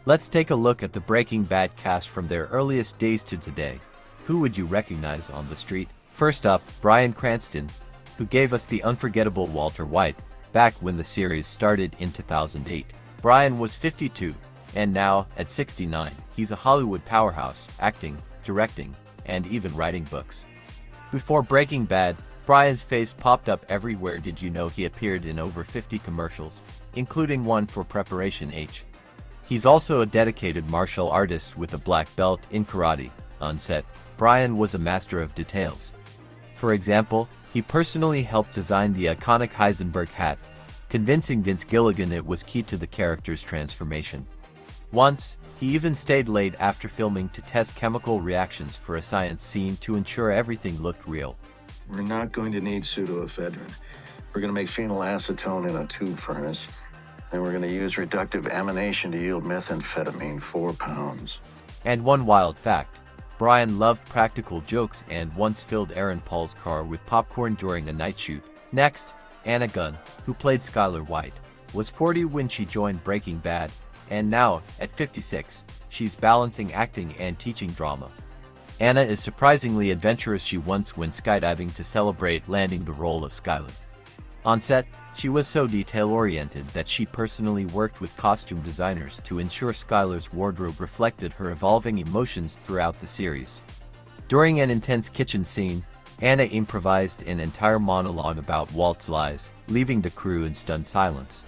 Let's take a look at the Breaking Bad cast from their earliest days to today. Who would you recognize on the street? First up, Bryan Cranston, who gave us the unforgettable Walter White back when the series started in 2008. Bryan was 52, and now, at 69, he's a Hollywood powerhouse, acting, directing, and even writing books. Before Breaking Bad, Bryan's face popped up everywhere. Did you know he appeared in over 50 commercials, including one for Preparation H? He's also a dedicated martial artist with a black belt in karate. On set, Bryan was a master of details. For example, he personally helped design the iconic Heisenberg hat, convincing Vince Gilligan it was key to the character's transformation. Once, he even stayed late after filming to test chemical reactions for a science scene to ensure everything looked real. We're not going to need pseudoephedrine. We're going to make phenylacetone in a tube furnace. Then we're going to use reductive amination to yield methamphetamine, 4 pounds. And one wild fact, Bryan loved practical jokes and once filled Aaron Paul's car with popcorn during a night shoot. Next, Anna Gunn, who played Skyler White, was 40 when she joined Breaking Bad, and now, at 56, she's balancing acting and teaching drama. Anna is surprisingly adventurous. She once went skydiving to celebrate landing the role of Skyler. On set, she was so detail-oriented that she personally worked with costume designers to ensure Skyler's wardrobe reflected her evolving emotions throughout the series. During an intense kitchen scene, Anna improvised an entire monologue about Walt's lies, leaving the crew in stunned silence.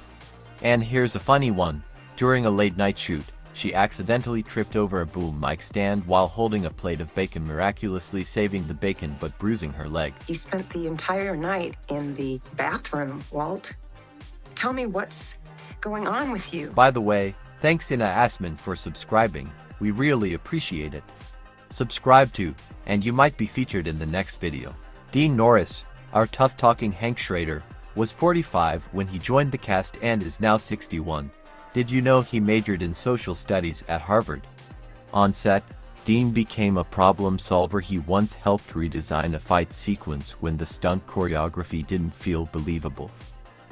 And here's a funny one. During a late-night shoot, she accidentally tripped over a boom mic stand while holding a plate of bacon, miraculously saving the bacon but bruising her leg. You spent the entire night in the bathroom, Walt. Tell me what's going on with you. By the way, thanks Ina Asman for subscribing. We really appreciate it. Subscribe to, and you might be featured in the next video. Dean Norris, our tough-talking Hank Schrader, was 45 when he joined the cast and is now 61. Did you know he majored in social studies at Harvard? On set, Dean became a problem solver. He once helped redesign a fight sequence when the stunt choreography didn't feel believable.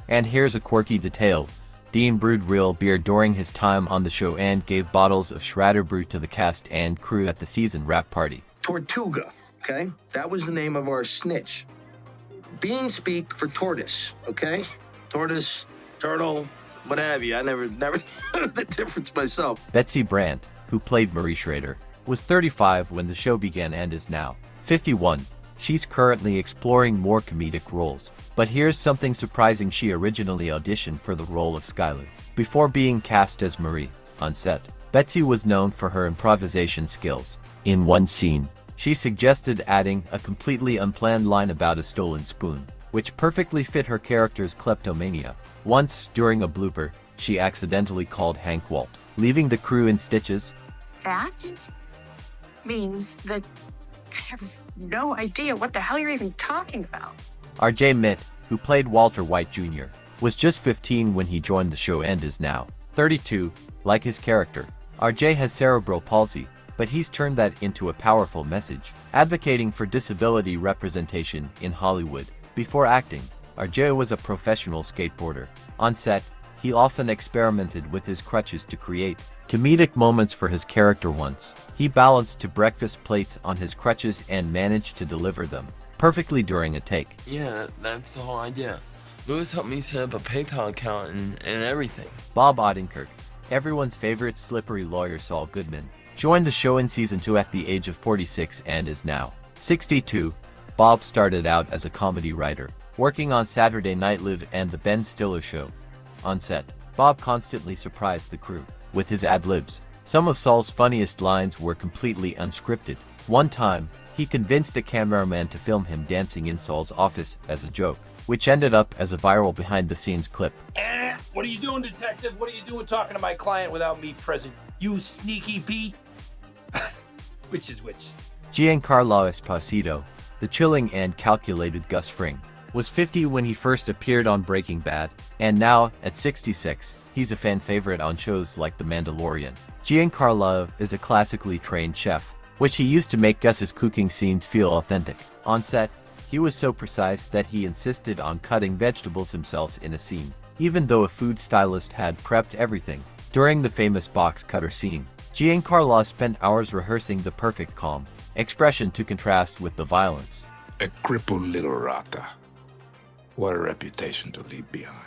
And here's a quirky detail. Dean brewed real beer during his time on the show and gave bottles of Schrader Brew to the cast and crew at the season wrap party. Tortuga, okay? That was the name of our snitch. Bean speak for tortoise, okay? Tortoise, turtle, what have you. I never knew the difference myself. Betsy Brandt, who played Marie Schrader, was 35 when the show began and is now 51. She's currently exploring more comedic roles. But here's something surprising. She originally auditioned for the role of Skyler before being cast as Marie. On set, Betsy was known for her improvisation skills. In one scene, she suggested adding a completely unplanned line about a stolen spoon, which perfectly fit her character's kleptomania. Once, during a blooper, she accidentally called Hank Walt, leaving the crew in stitches. That means that I have no idea what the hell you're even talking about. RJ Mitte, who played Walter White Jr., was just 15 when he joined the show and is now 32. Like his character, RJ has cerebral palsy, but he's turned that into a powerful message, advocating for disability representation in Hollywood. Before acting, RJ was a professional skateboarder. On set, he often experimented with his crutches to create comedic moments for his character. Once, he balanced two breakfast plates on his crutches and managed to deliver them perfectly during a take. Yeah, that's the whole idea. Lewis helped me set up a PayPal account and everything. Bob Odenkirk, everyone's favorite slippery lawyer Saul Goodman, joined the show in season 2 at the age of 46 and is now 62. Bob started out as a comedy writer, working on Saturday Night Live and The Ben Stiller Show. On set, Bob constantly surprised the crew with his ad-libs. Some of Saul's funniest lines were completely unscripted. One time, he convinced a cameraman to film him dancing in Saul's office as a joke, which ended up as a viral behind-the-scenes clip. What are you doing, detective? What are you doing talking to my client without me present? You sneaky Pete? Which is which? Giancarlo Esposito, the chilling and calculated Gus Fring, was 50 when he first appeared on Breaking Bad, and now, at 66, he's a fan favorite on shows like The Mandalorian. Giancarlo is a classically trained chef, which he used to make Gus's cooking scenes feel authentic. On set, he was so precise that he insisted on cutting vegetables himself in a scene, even though a food stylist had prepped everything. During the famous box cutter scene, Giancarlo spent hours rehearsing the perfect calm expression to contrast with the violence. A crippled little rata. What a reputation to leave behind.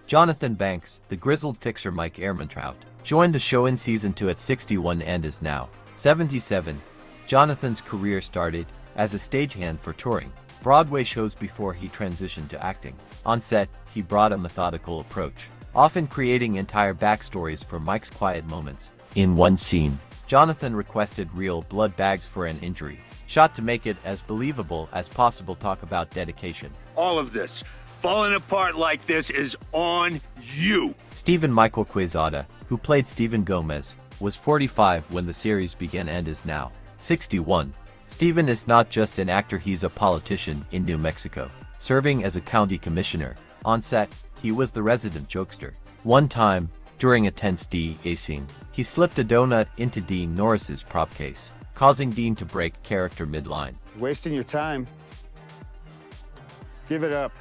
Jonathan Banks, the grizzled fixer Mike Ehrmantraut, joined the show in season 2 at 61 and is now 77. Jonathan's career started as a stagehand for touring Broadway shows before he transitioned to acting. On set, he brought a methodical approach, often creating entire backstories for Mike's quiet moments. In one scene, Jonathan requested real blood bags for an injury, shot to make it as believable as possible. Talk about dedication. All of this, falling apart like this, is on you. Stephen Michael Quezada, who played Stephen Gomez, was 45 when the series began and is now 61. Stephen is not just an actor, he's a politician in New Mexico, serving as a county commissioner. On set, he was the resident jokester. One time, during a tense DEA scene, he slipped a donut into Dean Norris's prop case, causing Dean to break character mid-line. Wasting your time. Give it up.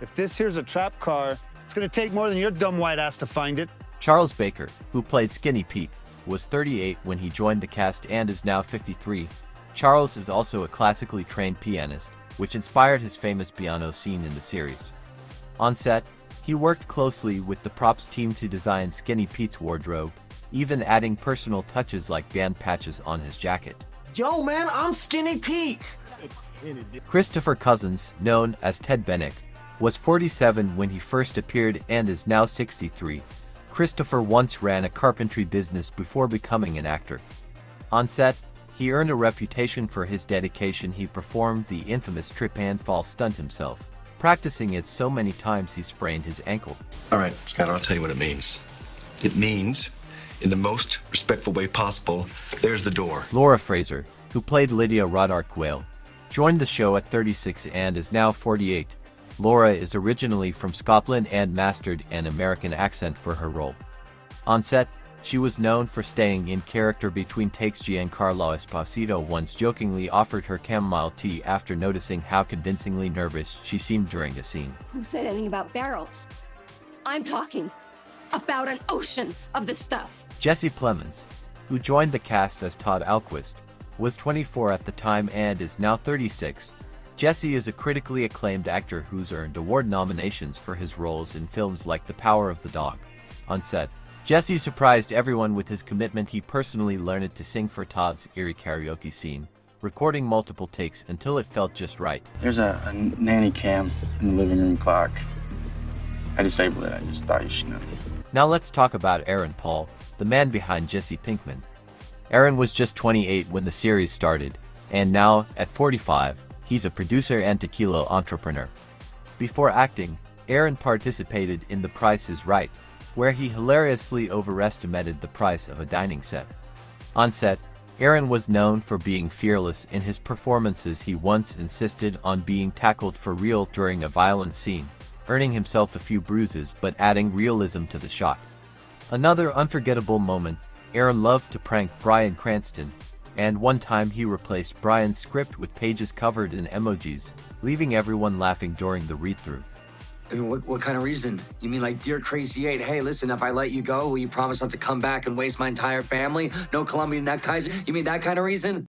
If this here's a trap car, it's gonna take more than your dumb white ass to find it. Charles Baker, who played Skinny Pete, was 38 when he joined the cast and is now 53. Charles is also a classically trained pianist, which inspired his famous piano scene in the series. On set, he worked closely with the props team to design Skinny Pete's wardrobe, even adding personal touches like band patches on his jacket. Yo, man, I'm Skinny Pete. Christopher Cousins, known as Ted Bennick, was 47 when he first appeared and is now 63. Christopher once ran a carpentry business before becoming an actor. On set, he earned a reputation for his dedication. He performed the infamous trip and fall stunt himself, practicing it so many times he sprained his ankle. All right, Scott, I'll tell you what it means. It means, in the most respectful way possible, there's the door. Laura Fraser, who played Lydia Rodart-Quayle, joined the show at 36 and is now 48. Laura is originally from Scotland and mastered an American accent for her role. On set, she was known for staying in character between takes. Giancarlo Esposito once jokingly offered her chamomile tea after noticing how convincingly nervous she seemed during a scene. Who said anything about barrels? I'm talking about an ocean of this stuff. Jesse Plemons, who joined the cast as Todd Alquist, was 24 at the time and is now 36. Jesse is a critically acclaimed actor who's earned award nominations for his roles in films like The Power of the Dog. On set, Jesse surprised everyone with his commitment. He personally learned to sing for Todd's eerie karaoke scene, recording multiple takes until it felt just right. There's a nanny cam in the living room clock. I disabled it. I just thought you should know. Now let's talk about Aaron Paul, the man behind Jesse Pinkman. Aaron was just 28 when the series started, and now, at 45, he's a producer and tequila entrepreneur. Before acting, Aaron participated in The Price is Right, where he hilariously overestimated the price of a dining set. On set, Aaron was known for being fearless in his performances. He once insisted on being tackled for real during a violent scene, earning himself a few bruises but adding realism to the shot. Another unforgettable moment, Aaron loved to prank Bryan Cranston, and one time he replaced Bryan's script with pages covered in emojis, leaving everyone laughing during the read-through. I mean, what kind of reason? You mean like, dear Crazy 8, hey, listen, if I let you go, will you promise not to come back and waste my entire family? No Colombian neckties? You mean that kind of reason?